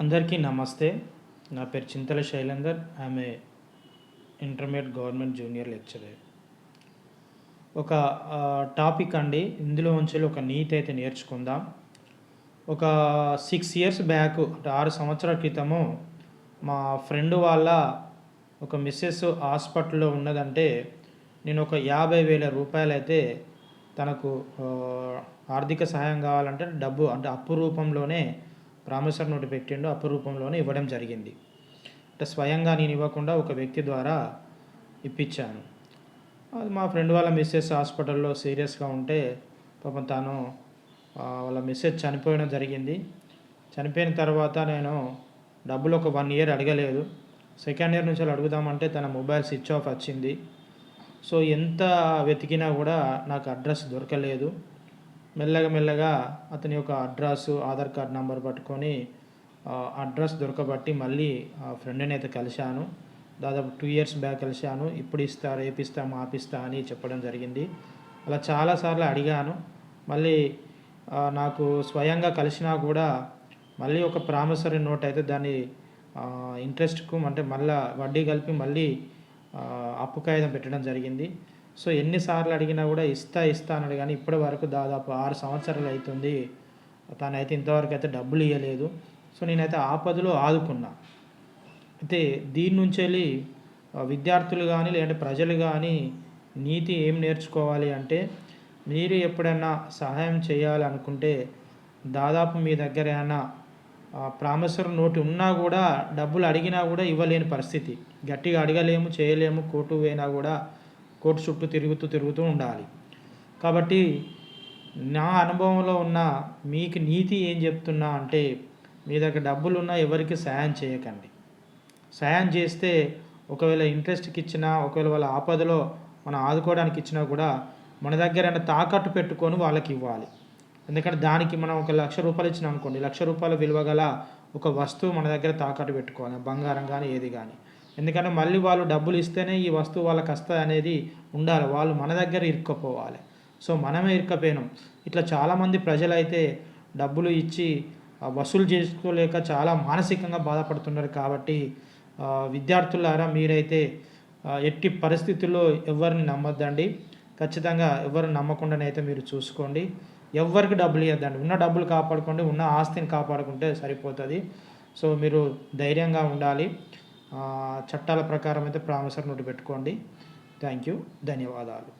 అందరికీ నమస్తే. నా పేరు చింతల శైలేందర్. ఆమె ఇంటర్మీడియట్ గవర్నమెంట్ జూనియర్ లెక్చరర్. ఒక టాపిక్ అండి. ఇందులో నుంచి ఒక నీతి అయితే నేర్చుకుందాం. ఒక 6 ఇయర్స్ బ్యాక్, అంటే 6 సంవత్సరాల క్రితము మా ఫ్రెండ్ వాళ్ళ ఒక మిస్సెస్ హాస్పిటల్లో ఉన్నదంటే నేను ఒక 50,000 రూపాయలైతే తనకు ఆర్థిక సహాయం కావాలంటే డబ్బు అంటే అప్పు రూపంలోనే ప్రామిసరీ నోటు పెట్టిండు. అప్పు రూపంలోనే ఇవ్వడం జరిగింది. అంటే స్వయంగా నేను ఇవ్వకుండా ఒక వ్యక్తి ద్వారా ఇప్పించాను. అది మా ఫ్రెండ్ వాళ్ళ మిస్సెస్ హాస్పిటల్లో సీరియస్గా ఉంటే పాపం తాను వాళ్ళ మిస్సెస్ చనిపోవడం జరిగింది. చనిపోయిన తర్వాత నేను డబ్బులు ఒక 1 ఇయర్ అడగలేదు. సెకండ్ ఇయర్ నుంచి అడుగుదామంటే తన మొబైల్ స్విచ్ ఆఫ్ వచ్చింది. సో ఎంత వెతికినా కూడా నాకు అడ్రస్ దొరకలేదు. మెల్లగా అతని యొక్క అడ్రస్, ఆధార్ కార్డ్ నెంబర్ పట్టుకొని అడ్రస్ దొరకబట్టి మళ్ళీ ఆ ఫ్రెండ్ని అయితే కలిశాను. దాదాపు 2 ఇయర్స్ బ్యాక్ కలిశాను. ఇప్పుడు ఇస్తా, రేపిస్తా, మాపిస్తా అని చెప్పడం జరిగింది. అలా చాలాసార్లు అడిగాను. మళ్ళీ నాకు స్వయంగా కలిసినా కూడా మళ్ళీ ఒక ప్రామిసరీ నోట్ అయితే దాన్ని ఇంట్రెస్ట్కు అంటే మళ్ళీ వడ్డీ కలిపి మళ్ళీ అప్పు కాగితం పెట్టడం జరిగింది. సో ఎన్నిసార్లు అడిగినా కూడా ఇస్తా అన్నాడు, కానీ ఇప్పటి వరకు దాదాపు 6 సంవత్సరాలు అవుతుంది. తనైతే ఇంతవరకు అయితే డబ్బులు ఇవ్వలేదు. సో నేనైతే ఆపదలో ఆదుకున్నా. అయితే దీని నుంచి వెళ్ళి విద్యార్థులు కానీ లేదంటే ప్రజలు కానీ నీతి ఏం నేర్చుకోవాలి అంటే, మీరు ఎప్పుడైనా సహాయం చేయాలనుకుంటే దాదాపు మీ దగ్గర ఏమైనా ప్రామిసరీ నోటు ఉన్నా కూడా డబ్బులు అడిగినా కూడా ఇవ్వలేని పరిస్థితి. గట్టిగా అడగలేము, చేయలేము. కోర్టు పోయినా కూడా కోర్టు చుట్టూ తిరుగుతూ ఉండాలి. కాబట్టి నా అనుభవంలో ఉన్న మీకు నీతి ఏం చెప్తున్నా అంటే, మీ దగ్గర డబ్బులున్నా ఎవరికి సాయం చేయకండి. సాయం చేస్తే ఒకవేళ ఇంట్రెస్ట్కి ఇచ్చినా, ఒకవేళ వాళ్ళ ఆపదలో మనం ఆదుకోవడానికి ఇచ్చినా కూడా మన దగ్గర తాకట్టు పెట్టుకొని వాళ్ళకి ఇవ్వాలి. ఎందుకంటే దానికి మనం ఒక 1,00,000 రూపాయలు ఇచ్చినాం అనుకోండి, 1,00,000 రూపాయల విలువ గల ఒక వస్తువు మన దగ్గర తాకట్టు పెట్టుకోవాలి, బంగారం కానీ ఏది కానీ. ఎందుకంటే మళ్ళీ వాళ్ళు డబ్బులు ఇస్తేనే ఈ వస్తువు వాళ్ళకి వస్తుంది అనేది ఉండాలి. వాళ్ళు మన దగ్గర ఇరుక్కపోవాలి. సో మనమే ఇరుక్కపోయినాం. ఇట్లా చాలామంది ప్రజలైతే డబ్బులు ఇచ్చి వసూలు చేసుకోలేక చాలా మానసికంగా బాధపడుతున్నారు. కాబట్టి విద్యార్థులారా, మీరైతే ఎట్టి పరిస్థితుల్లో ఎవరిని నమ్మొద్దండి. ఖచ్చితంగా ఎవరు నమ్మకుండానైతే మీరు చూసుకోండి. ఎవరికి డబ్బులు ఇవ్వద్దండి. ఉన్న డబ్బులు కాపాడుకోండి, ఉన్న ఆస్తిని కాపాడుకుంటే సరిపోతుంది. సో మీరు ధైర్యంగా ఉండాలి. చట్టాల ప్రకారం అయితే ప్రామిసరీ నోటు పెట్టుకోండి. Thank you. ధన్యవాదాలు.